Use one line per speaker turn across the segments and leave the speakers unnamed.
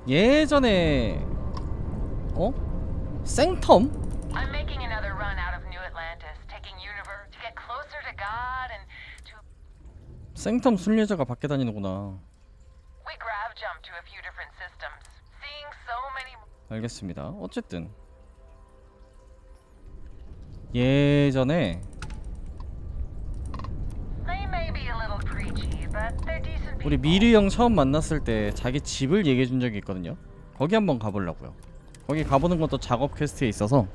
예전에 어? 생텀?
I'm making another run out of New Atlantis, taking Universe to get closer to God and to.
생텀 순례자가 밖에 다니는구나.
We grav jump to a few different systems, seeing so many.
알겠습니다. 어쨌든 예전에
They may be a little preachy, but they're decent people.
우리 미르 형 처음 만났을 때 자기 집을 얘기해준 적이 있거든요. 거기 한번 가보려고요. 거기 가보는 것도 작업 퀘스트에 있어서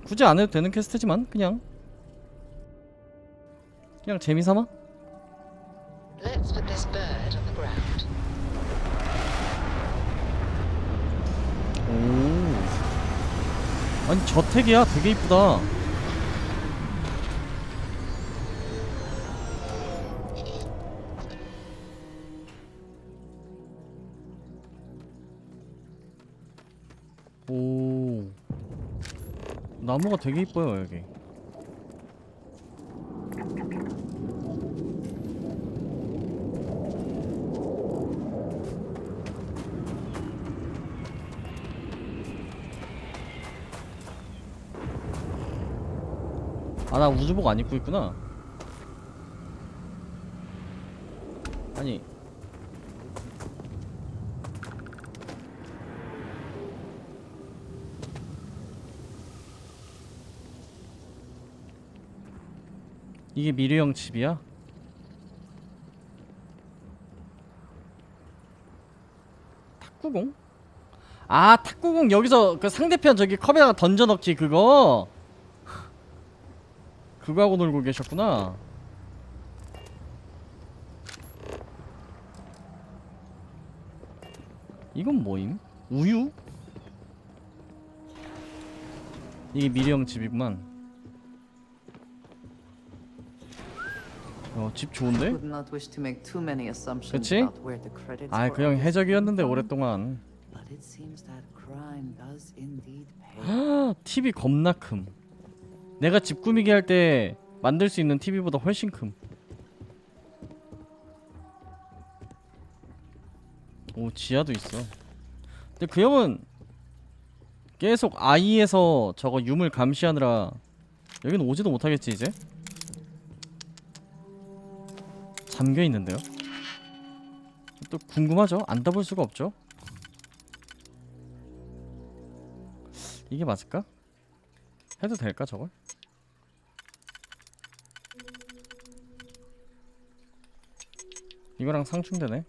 굳이 안 해도 되는 퀘스트지만 그냥 재미삼아?
Let's put this bird on the ground.
오, 아니 저택이야. 되게 이쁘다. 오, 나무가 되게 이뻐요 여기. 아, 나 우주복 안 입고 있구나. 아니 이게 미르 형 집이야? 탁구공? 아, 탁구공 여기서 그 상대편 저기 컵에다가 던져넣기 그거 하고 놀고 계셨구나. 이건 뭐임? 우유? 이게 미르 형 집이구만. 집 좋은데?
Would not wish to make too many assumptions
그치?
about where the credits
아,
were
그 형
always
해적이었는데
coming from,
오랫동안.
but it seems that crime does indeed pay.
TV 겁나 큼. 내가 집 꾸미기 할 때 만들 수 있는 TV보다 훨씬 큼. 오, 지하도 있어. 근데 그 형은 계속 아이에서 저거 유물 감시하느라 여기는 오지도 못하겠지 이제? 잠겨있는데요? 또 궁금하죠? 안 닫을 수가 없죠? 이게 맞을까? 해도 될까 저걸? 이거랑 상충되네.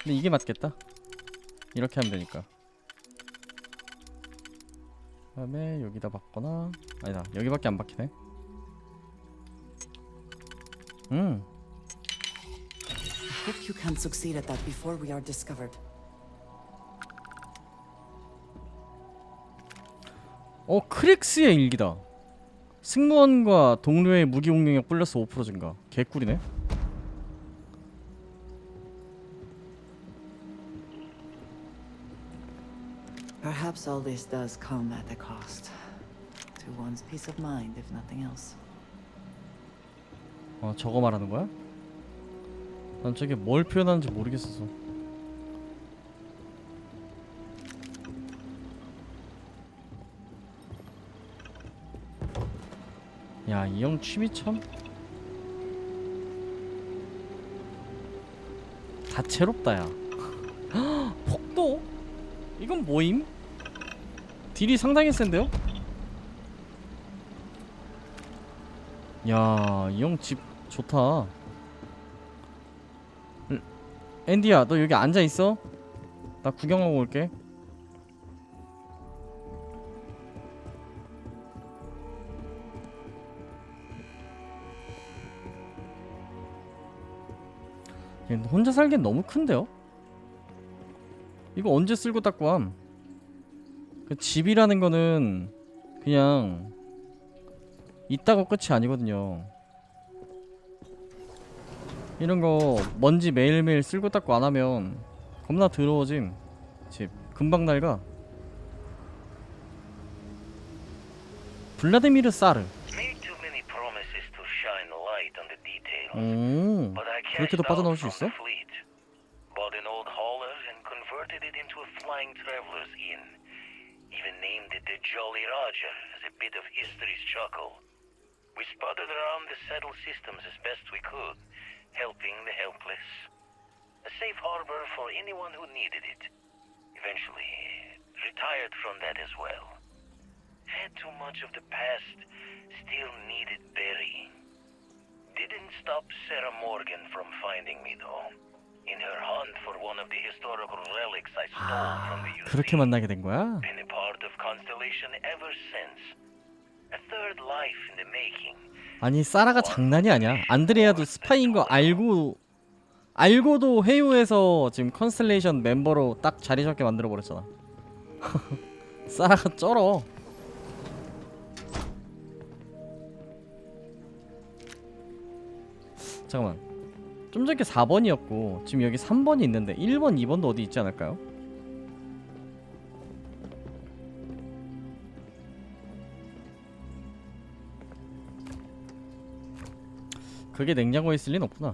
근데 이게 맞겠다. 이렇게 하면 되니까. 그 다음에 여기다 박거나. 아니다, 여기밖에 안 박히네.
Hope you can succeed at that before we are discovered.
크릭스의 일기다. 승무원과 동료의 무기 공격력 플러스 5% 증가. 개꿀이네.
Perhaps all this does come at a cost. To one's peace of mind, if nothing else.
저거 말하는 거야? 난 저게 뭘 표현하는지 모르겠어서. 야, 이 형 취미 참 다채롭다 야. 폭도? 이건 뭐임? 딜이 상당히 센데요? 야, 이 형 집 좋다. 앤디야, 너 여기 앉아있어? 나 구경하고 올게. 얘 혼자 살기엔 너무 큰데요? 이거 언제 쓸고 닦고 함? 그 집이라는 거는 그냥 있다고 끝이 아니거든요. 이런 거 먼지 매일매일 쓸고 닦고 안 하면 겁나 더러워짐. 집 금방 낡아. 블라디미르 사르. 오, 그렇게도 빠져나올 수 있어?
flying travelers in. Even named it the Jolly Roger as a bit of history's chuckle. We sputtered around the settled systems as best we could, helping the helpless. A safe harbor for anyone who needed it. Eventually, retired from that as well. Had too much of the past, still needed burying. Didn't stop Sarah Morgan from finding me though. In her hunt for one of the historical relics I stole from the museum.
그렇게 만나게 된 거야?
Been a part of Constellation ever since. A third life in the making.
아니 사라가 장난이 아니야. 안드레아도 스파이인 거 알고도 회유해서 지금 컨스텔레이션 멤버로 딱 자리 잡게 만들어 버렸잖아. 사라가 쩔어. 잠깐만. 좀 전에 4번이었고 지금 여기 3번이 있는데 1번, 2번도 어디 있지 않을까요? 그게 냉장고에 있을 리는 없구나.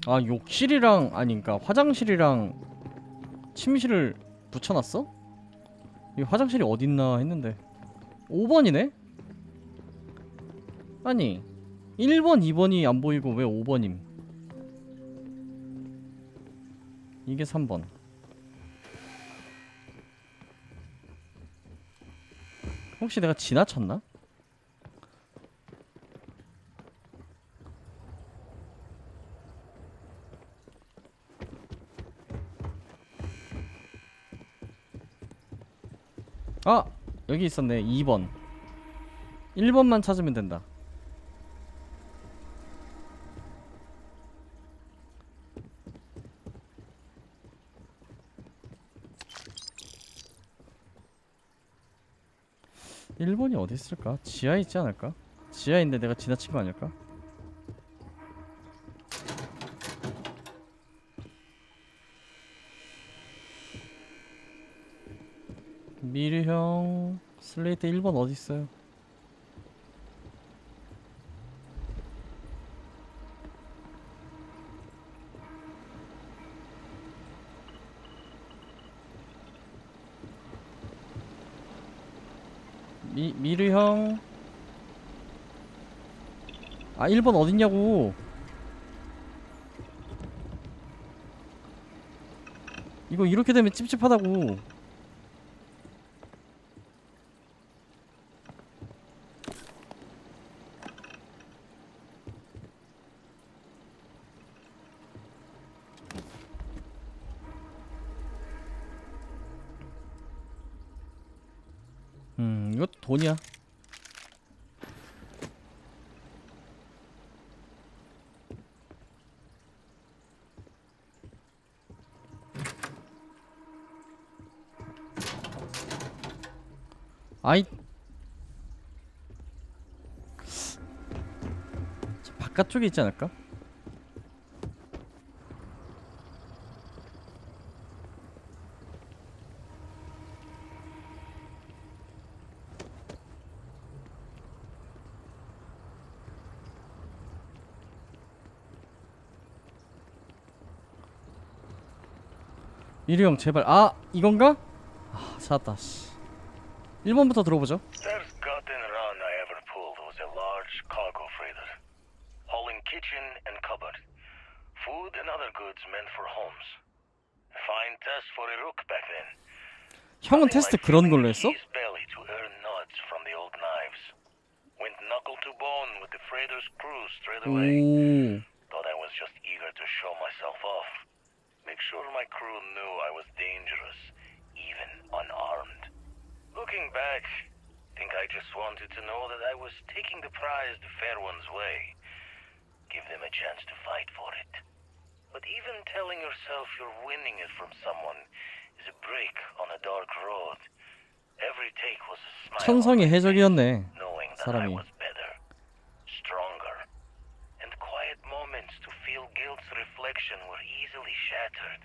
아 욕실이랑 아니 그니까 화장실이랑 침실을 붙여놨어? 이 화장실이 어딨나 했는데 5번이네? 아니 1번, 2번이 안 보이고 왜 5번임? 이게 3번. 혹시 내가 지나쳤나? 아! 여기 있었네. 2번 1번만 찾으면 된다. (1번이) 어디 있을까? 지하에 있지 않을까? 지하인데 내가 지나친 거 아닐까? 미르 형 슬레이트 1번 어디 있어요? 미르 형. 아 1번 어딨냐고. 이거 이렇게 되면 찝찝하다고. 이것도 돈이야. 아이 저 바깥쪽에 있지 않을까? 미르 형 제발. 아 이건가? 아 찾았다. 씨 1번부터 들어보죠.
First gotten run I ever pulled was a large cargo freighter, hauling kitchen and cupboard, food and other goods meant for homes. A fine test for a rook back then.
형은 테스트 그런 걸로 했어?
His belly to earn nuts from the old knives. Went knuckle to bone with the freighter's crew straight away.
오.
Thought I was just eager to show myself off. Make sure my crew knew I was dangerous, even unarmed. Looking back, think I just wanted to know that I was taking the prize the fair one's way. Give them a chance to fight for it. But even telling yourself you're winning it from someone is a break on a dark road. Every take was a smile.
천성의 해적이었네.
Knowing that I
사람이.
was better, stronger, and quiet moments to feel guilt's reflection were easily shattered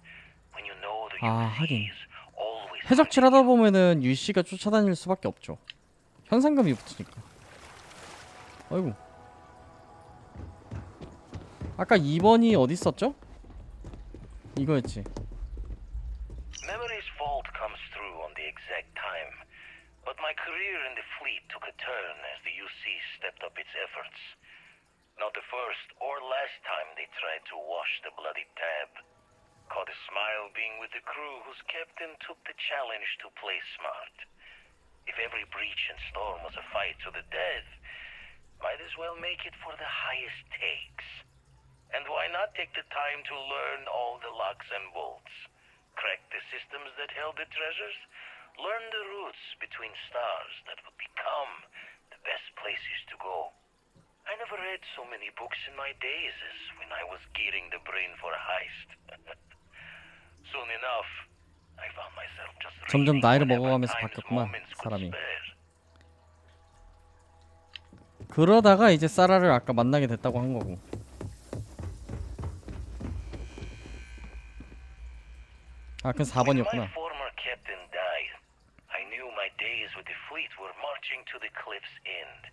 when you know that
아,
your
하긴.
is always
해적질 하다 보면은 유씨가 쫓아다닐 수밖에 없죠. 현상금이 붙으니까. 아이고. 아까 2번이 어디 있었죠? 이거였지.
Memory's fault comes through on the exact time, but my career in the fleet took a turn as the UC stepped up its efforts. Not the first or last time they tried to wash the bloody tab. Caught a smile being with the crew whose captain took the challenge to play smart. If every breach and storm was a fight to the death, might as well make it for the highest stakes. And why not take the time to learn all the locks and bolts? Crack the systems that held the treasures? Learn the routes between stars that would become the best places to go. I never read so many books in my days as when I was gearing the brain for a heist. Soon enough, I found myself just
점점
reading
나이를
whenever
먹어가면서
time's
바뀌었구만,
moments could
사람이.
spare.
그러다가 이제 사라를 아까 만나게 됐다고 한 거고. 아, 그
When
4번이었구나.
my former captain died, I knew my days with the fleet were marching to the cliff's end.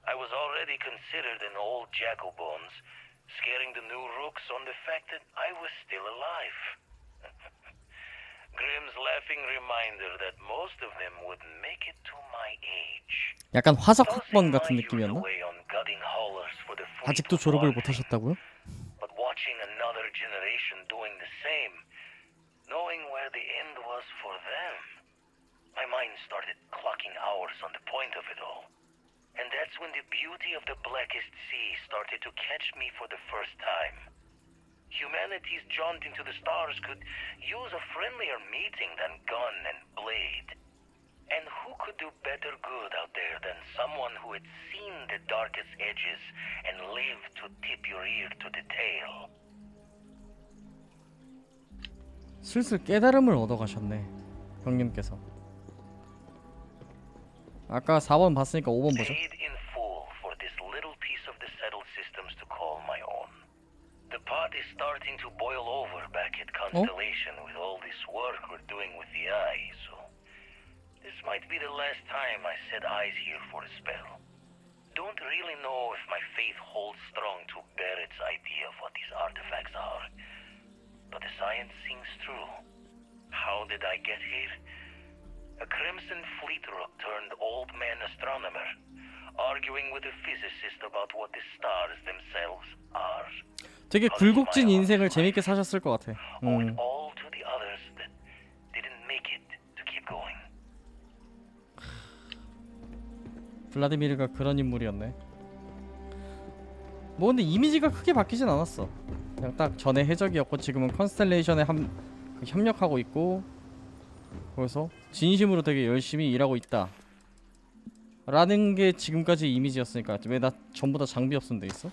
I was already considered an old jackalbones, scaring the new rooks on the fact that I was still alive. Grimm's laughing reminder that most of them wouldn't make it to my age.
약간 화석 학번
Tossing
같은
my youth
느낌이었나?
away on gutting haulers for the fleet
아직도
was
졸업을
one
못
thing,
하셨다고요?
but watching another generation doing the same, knowing where the end was for them, my mind started clocking hours on the point of it all. And that's when the beauty of the blackest sea started to catch me for the first time. Humanity's jaunt into the stars could use a friendlier meeting than gun and blade. And who could do better good out there than someone who had seen the darkest edges and lived to tip your ear to the tale?
슬슬 깨달음을 얻어가셨네, 형님께서. 아까 4번 봤으니까 5번 보죠.
Paid in full for this little piece of the settled systems to call my own. The pot is starting to boil over back at Constellation with all this work we're doing with the eye, so this might be the last time I set eyes here for a spell. Don't really know if my faith holds strong to bear its idea of what these artifacts are, but the science sings true. How did I get here? A Crimson Fleet rook turned old man astronomer, arguing with a physicist about what the stars themselves are.
되게 굴곡진 인생을 재밌게 사셨을 것 같아.
Owed all to the others that didn't make it to keep going.
블라디미르가 그런 인물이었네. 뭐 근데 이미지가 크게 바뀌진 않았어. 그냥 딱 전에 해적이었고 지금은 컨스텔레이션에 그 협력하고 있고, 그래서 진심으로 되게 열심히 일하고 있다 라는 게 지금까지 이미지였으니까. 왜 나 전부 다 장비 없음 돼 있어?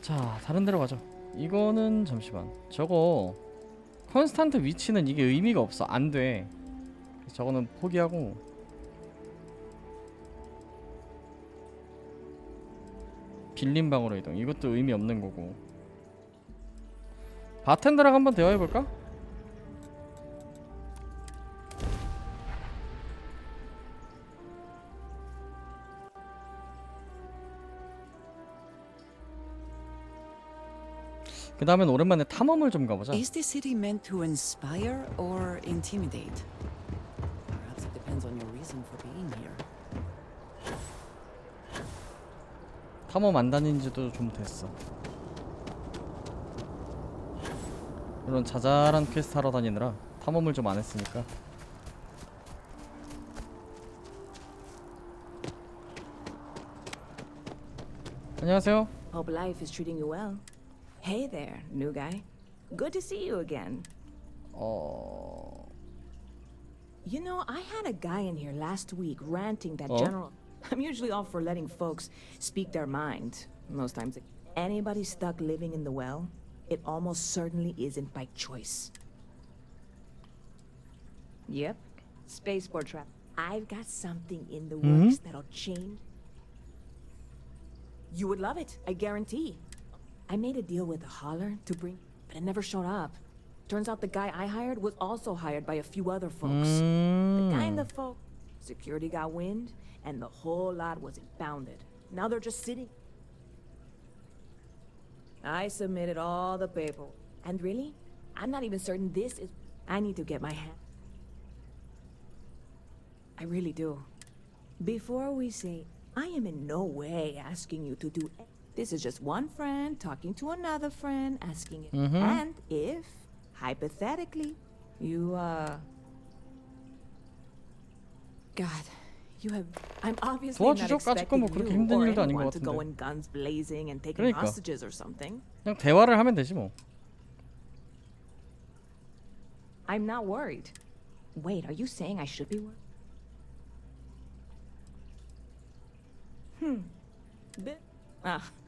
자, 다른 데로 가죠. 이거는 잠시만, 저거 컨스탄트 위치는 이게 의미가 없어. 안 돼. 저거는 포기하고, 빌린 방으로 이동. 이것도 의미 없는 거고. 바텐더랑 한번 대화해볼까? 그 다음엔 오랜만에 탐험을 좀 가보자.
Is this city meant to inspire or intimidate? Perhaps it depends on your reason for being here.
탐험 안 다닌 지도 좀 됐어. 물론 자잘한 퀘스트 하러 다니느라 탐험을 좀 안 했으니까. 안녕하세요.
Hope life is treating you well. Hey there, new guy. Good to see you again. You know, I had a guy in here last week ranting that
Oh?
general. I'm usually all for letting folks speak their mind. Most times, anybody stuck living in the well, it almost certainly isn't by choice. Yep, spaceport trap. I've got something in the works that'll change. You would love it, I guarantee. I made a deal with the hauler to bring, but it never showed up. Turns out the guy I hired was also hired by a few other folks. The kind of folk. Security got wind, and the whole lot was impounded. Now they're just sitting. I submitted all the paperwork. And really, I'm not even certain this is... I need to get my hand... I really do. Before we say, I am in no way asking you to do... This is just one friend talking to another friend, asking it. And if, hypothetically, you, God, you have... I'm obviously not
도와주죠? 까짓
expecting
뭐 그렇게
you
힘든
or
일도 아닌 것
anyone to go
같은데.
in guns blazing and taking
그러니까.
hostages or something.
그냥 대화를 하면 되지 뭐.
I'm not worried. Wait, are you saying I should be worried?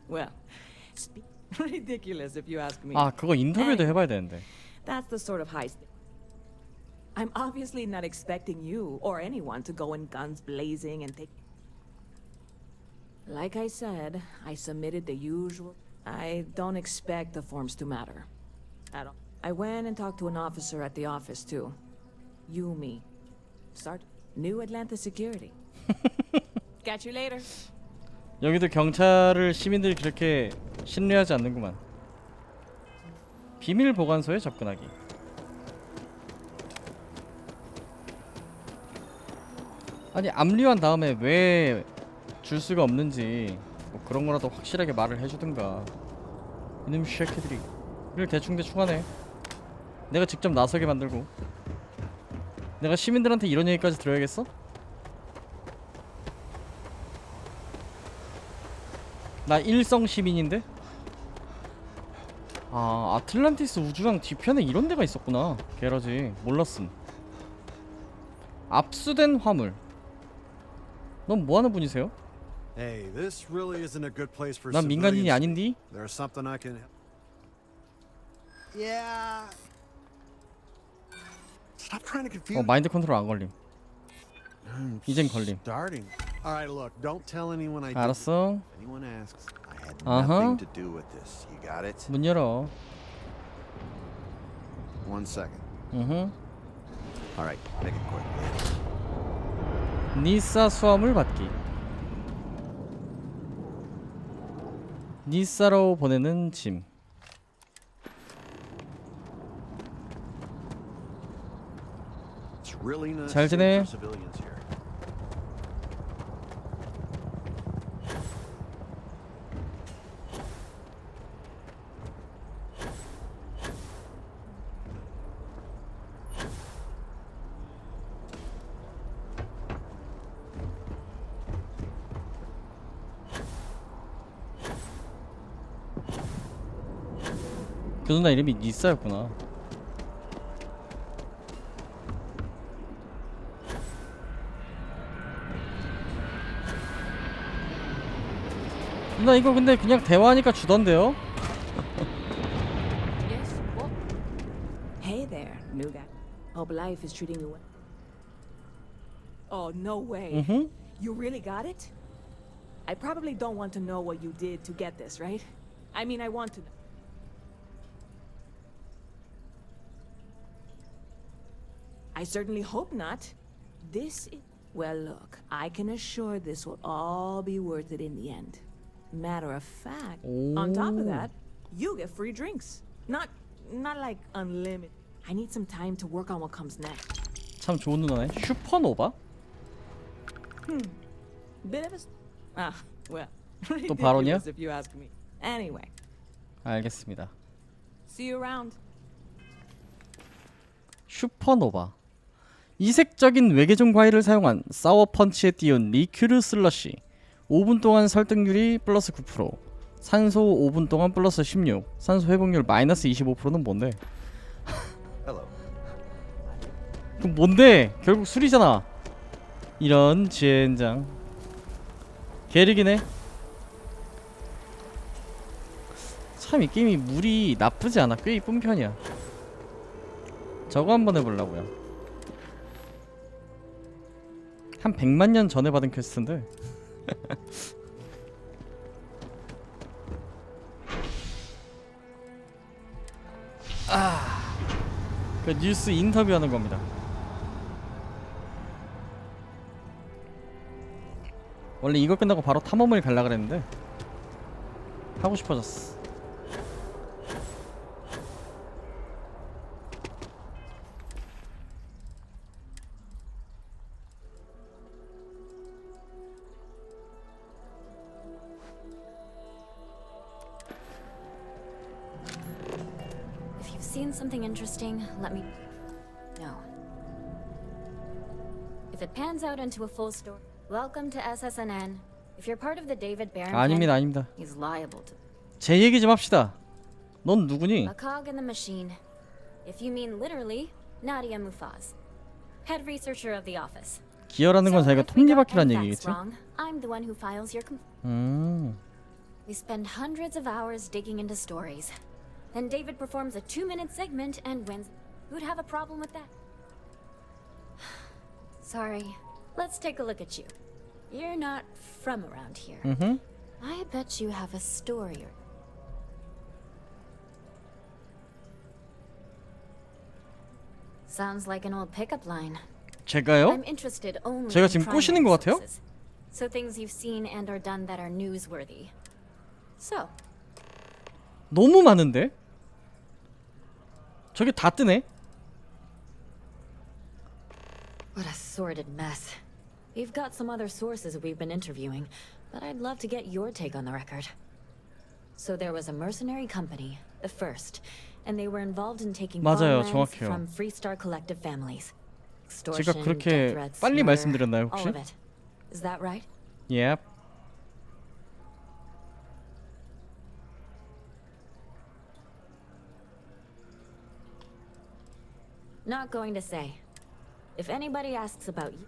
Well, ridiculous if you ask me.
아 그거 인터뷰도 해봐야 되는데.
That's the sort of high. I'm obviously not expecting you or anyone to go in guns blazing and take. Like I said, I submitted the usual. I don't expect the forms to matter at all. I went and talked to an officer at the office too. Yumi. Start New Atlanta Security. Catch you later.
여기도 경찰을 시민들이 그렇게 신뢰하지 않는구만. 비밀 보관소에 접근하기. 아니 압류한 다음에 왜 줄 수가 없는지 뭐 그런 거라도 확실하게 말을 해주든가. 이놈 쉐키들이 이를 대충대충 하네. 내가 직접 나서게 만들고. 내가 시민들한테 이런 얘기까지 들어야겠어? 나 일성 시민인데? 아 아틀란티스 우주랑 뒤편에 이런 데가 있었구나. 게러지 몰랐음. 압수된 화물. 넌 뭐하는 분이세요?
Hey, this really isn't a good place for
난 민간인이
civilians.
아닌디?
There's something I can. Yeah. Stop trying to confuse.
마인드 컨트롤 안 걸림. 이젠 걸림.
Starting. All right, look. Don't tell anyone I did.
알았어.
If anyone asks, I had
Uh-huh.
nothing to do with this. You got it?
문 열어.
1 second.
으흠.
All right, make it quick.
니사 수화물 받기. 니사로 보내는 짐.
It's really not
잘
safe
지내?
for civilians here.
그 누나 이름이 니사였구나. 누나 이거 근데 그냥 대화하니까 주던데요?
Yes. Well, hey there, new guy. Hope life is treating you well. Oh no way.
Mhm.
You really got it? I probably don't want to know what you did to get this, right? I mean, I want to know. I certainly hope not. This is... Well, look, I can assure this will all be worth it in the end. Matter of fact, on top of that, you get free drinks. Not like unlimited. I need some time to work on what comes next.
참 좋은 누나네. 슈퍼노바?
Bit of a... well,
또 발언이야?
ridiculous if you ask me. Anyway,
알겠습니다.
see you around.
슈퍼노바. 이색적인 외계종 과일을 사용한 사워펀치에 띄운 리큐르 슬러시. 5분 동안 설득률이 플러스 9%, 산소 5분 동안 플러스 16, 산소 회복률 마이너스 25%는 뭔데?
Hello.
그럼 뭔데? 결국 술이잖아. 이런 젠장. 개르기네. 참 이 게임이 물이 나쁘지 않아. 꽤 이쁜 편이야. 저거 한번 해보려고요. 한 100만 년 전에 받은 퀘스트인데 그 뉴스 인터뷰하는 겁니다. 원래 이거 끝나고 바로 탐험을 갈라 그랬는데 하고 싶어졌어.
If you've seen something interesting, let me know. If it pans out into a full story, welcome to SSNN. If you're part of the David Barron
아닙니다,
family,
아닙니다.
he's liable to
제 얘기 좀 합시다. 넌 누구니?
a cog in the machine. If you mean literally, Nadia Mufaz, head researcher of the office.
기어라는 건
So
자기가
if we got
톱니바퀴란
any
얘기겠지?
facts wrong, I'm the one who files your complaint. We spend hundreds of hours digging into stories. Then David performs a 2-minute segment and wins. Who'd have a problem with that? Sorry. Let's take a look at you. You're not from around here. I bet you have a story or... Sounds like an old pickup line.
제가요?
I'm interested only
제가
in
지금
primary
꼬시는 것 같아요?
sources. So things you've seen and or done that are newsworthy. So,
너무 많은데? 저게 다 뜨네?
what a sordid mess. We've got some other sources we've been interviewing, but I'd love to get your take on the record. So there was a mercenary company, the First, and they were involved in taking
맞아요,
farmlands
정확해요.
from Freestar Collective families.
제가
Extortion,
그렇게
death threats,
빨리
murder,
말씀드렸나요,
all
혹시?
of it. Is that right?
Yep.
Not going to say. If anybody asks about you,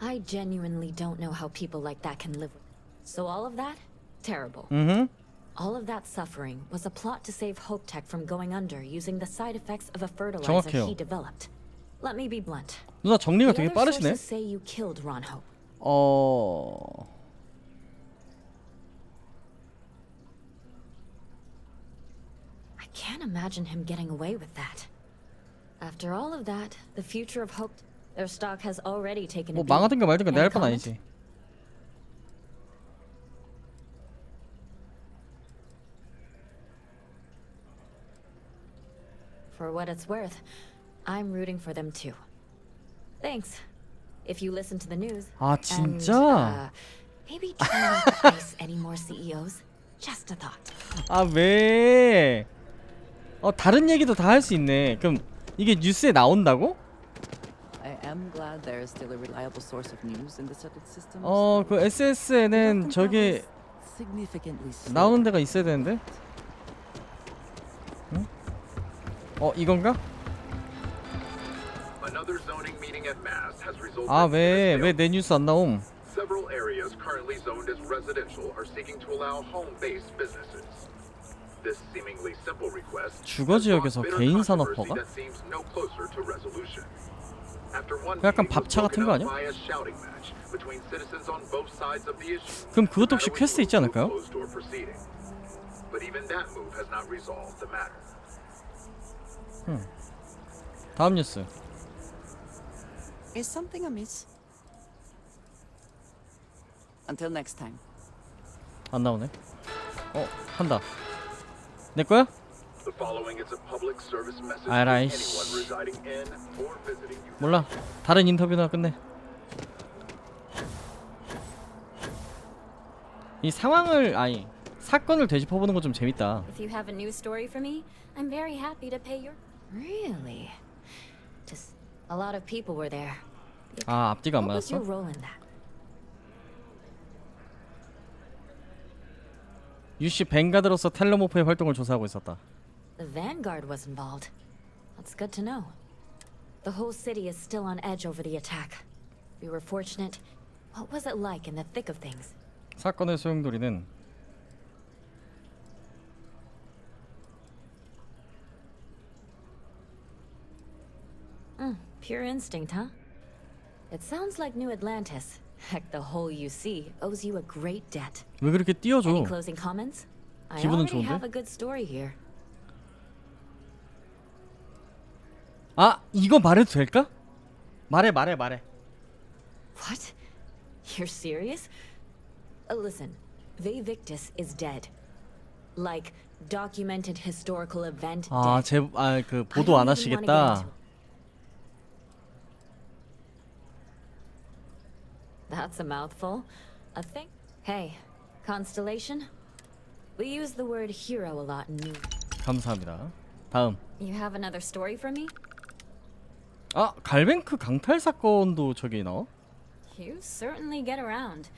I genuinely don't know how people like that can live with it. So all of that? Terrible. All of that suffering was a plot to save Hope Tech from going under using the side effects of a fertilizer
정확해요.
he developed. Let me be blunt.
누나 정리가
The
되게
other
빠르시네?
sources say you killed Ron Hope. I can't imagine him getting away with that. After all of that, the future of Hope, their stock has already taken a
뭐
beat.
망하든가 말든가 내
Any
할 건
comment?
아니지.
For what it's worth, I'm rooting for them too. Thanks. If you listen to the news.
아,
and,
진짜?
maybe try not to face any more CEOs. Just a thought.
아, 왜? 다른 얘기도 다 할 수 있네. 그럼 이게 뉴스에 나온다고?
I am glad there is still a reliable source of news in the settled systems.
그 SSN은 저게
significantly slow.
나오는 데가 있어야 되는데? 응? 이건가?
Another zoning meeting at Mass has resulted
아,
in
왜 내 뉴스 안 나옴?
several areas currently zoned as residential are seeking to allow home-based businesses. This seemingly simple request
주거 지역에서
has brought
개인
bitter
산업화가?
controversy that seems no closer to resolution. After one
약간
meeting was
밥차 같은
broken
거
up
아니야?
by a shouting match between citizens on both sides of the issue,
그럼 그것도 혹시
the matter was
퀘스트 있지
moved to a
않을까요?
closed-door proceeding. But even that move has not resolved the matter.
다음 뉴스.
Is something amiss? Until next time.
안 나오네. 한다. 내 거야?
The following is a public service message to
알아,
anyone
이씨.
residing in or visiting you.
몰라. 다른 인터뷰나 끝내. 이 상황을 사건을 되짚어보는 거 좀 재밌다.
If you have a new story for me, I'm very happy to pay your. Really? Just a lot of people were there.
아, 앞뒤가 안
What was your
맞았어?
role in that?
유씨 뱅가드로서 텔레모프의 활동을 조사하고 있었다.
The Vanguard was involved. That's good to know. The whole city is still on edge over the attack. We were fortunate. What was it like in the thick of things?
사건의 소용돌이는
Pure instinct, huh? It sounds like New Atlantis. Heck, the whole UC owes you a great debt.
왜 그렇게 띄워줘?
Any closing comments? I
기분은
already
좋은데?
have a good story here.
아 이거 말해도 될까? 말해.
What? You're serious? Listen, Vivictus is dead. Like, documented historical event
아
dead.
그 보도 안 하시겠다.
That's a mouthful. A thing. Hey, Constellation? We use the word hero a lot in news.
감사합니다. 다음.
You have another story for me?
아 갈뱅크 강탈 사건도 저기 나와?
You certainly get around.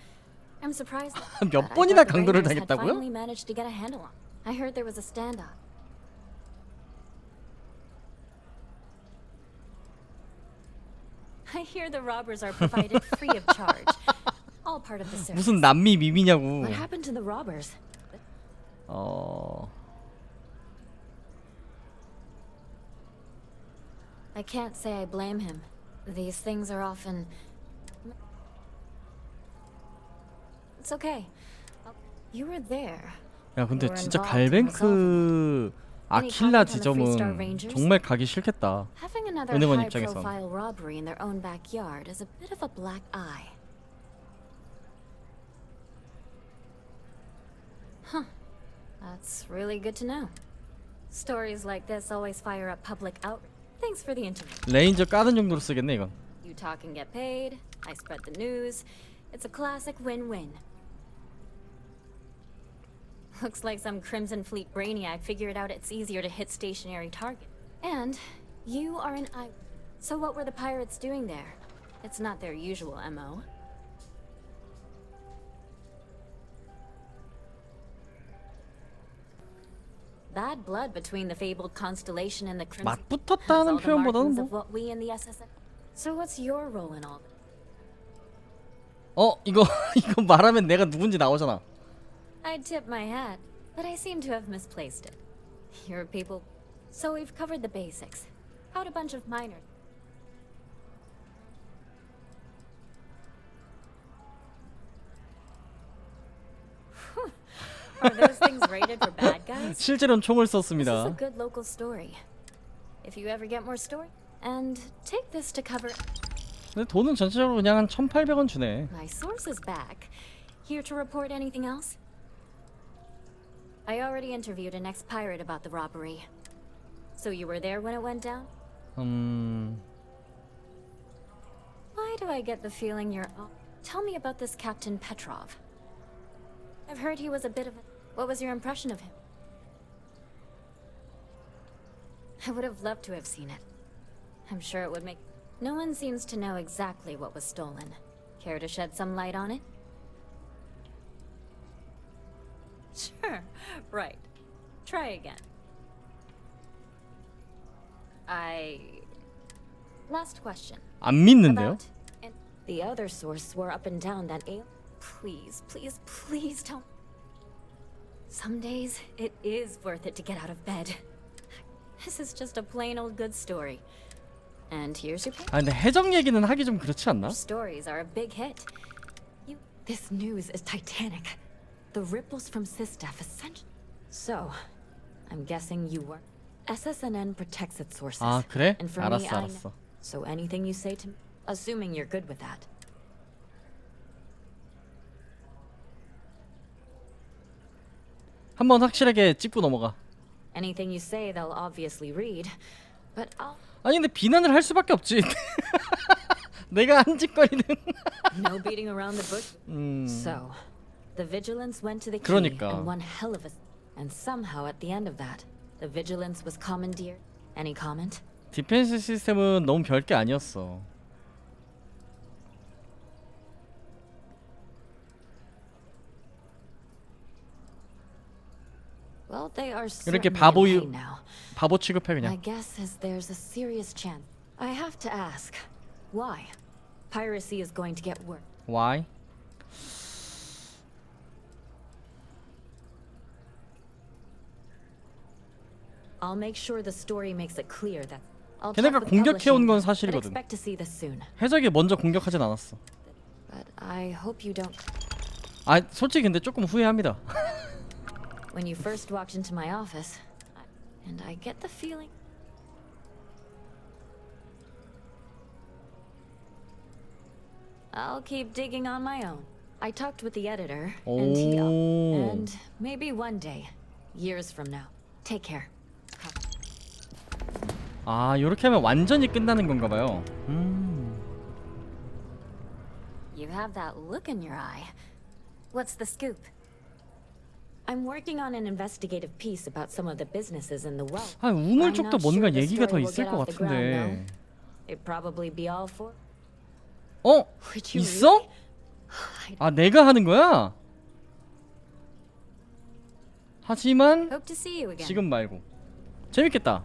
I'm surprised.
몇
I
번이나
thought the
강도를
Raiders had
당했다고요?
finally managed to get a handle on. I heard there was a standoff. I hear the robbers are provided free of charge. All part of the service.
무슨 남미 밈이냐고.
What happened to the robbers? I can't say I blame him. These things are often... It's okay. You were there.
야 근데 진짜 갈뱅크 아킬라 지점은 정말 가기 싫겠다.
Having another
은행원
high-profile
입장에선.
robbery in their own backyard is a bit of a black eye. Huh. That's really good to know. Stories like this always fire up public outrage. Thanks for the interview.
레인저 까는 정도로 쓰겠네 이건.
You talk and get paid. I spread the news. It's a classic win-win. Looks like some Crimson Fleet brainiac figured out it's easier to hit stationary targets. And you are an eye. So what were the pirates doing there? It's not their usual MO. Bad blood between the fabled Constellation and the Crimson.
맞붙었다는 표현보다는
of
뭐.
what we in the SS. So what's your role in all this?
이거 이거 말하면 내가 누군지 나오잖아.
I'd tip my hat, but I seem to have misplaced it. Your people. So we've covered the basics. How'd a bunch of miners? Whew. Are those things rated for bad guys?
실제로는 총을
This is a
썼습니다.
good local story. If you ever get more story, and take this to cover.
근데 돈은 전체적으로 그냥 한 1,800원 주네.
My source is back. Here to report anything else? I already interviewed an ex-pirate about the robbery. So you were there when it went down? Why do I get the feeling you're... Tell me about this Captain Petrov. I've heard he was a bit of a... What was your impression of him? I would have loved to have seen it. I'm sure it would make... No one seems to know exactly what was stolen. Care to shed some light on it? Sure. Right. Try again. Last question.
안 믿는데요?
And the other source swore up and down that Please, please, please don't. Some days, it is worth it to get out of bed. This is just a plain old good story. And here's your
아 근데 해적 얘기는 하기 좀 그렇지 않나?
stories are a big hit. This news is titanic. The ripples from Sistef essential. So, I'm guessing you were. SSNN protects its sources.
아 그래?
And for
알았어
me, I
알았어.
So anything you say to me, assuming you're good with that.
한번 확실하게 찍고 넘어가.
Anything you say, they'll obviously read. But I'll
아니 근데 비난을 할 수밖에 없지. 내가 한 짓거리는.
no beating around the bush. So, the vigilance went to the key
그러니까.
and one hell of a. And somehow at the end of that, the vigilance was commandeered. Any comment?
디펜스 시스템은 너무 별게 아니었어.
Well, they are
이렇게
certainly in pain now.
바보 취급해
My
그냥.
guess is there's a serious chance. I have to ask, why? Piracy is going to get worse.
Why?
I'll make sure the story makes it clear that. I'll
걔네가
talk with
공격해온
publishing,
건
but
사실이거든.
expect to see this soon.
해적이 먼저 공격하진 않았어.
But I hope you don't.
아 솔직히 근데 조금 후회합니다.
When you first walked into my office, and I get the feeling. I'll keep digging on my own. I talked with the editor and Tia, and maybe one day, years from now. Take care.
아, 요렇게 하면 완전히 끝나는 건가 봐요.
You have that look in your eye. What's the scoop? I'm working on an investigative piece about some of the businesses in the well.
아, 우물
I'm
쪽도
not
뭔가
sure the
얘기가 더
story will
있을
get
것
off the ground,
같은데.
though. It'd probably be all for.
어?
Would you
있어?
really?
아, 내가 하는 거야? 하지만
Hope to see you again.
지금 말고. 재밌겠다.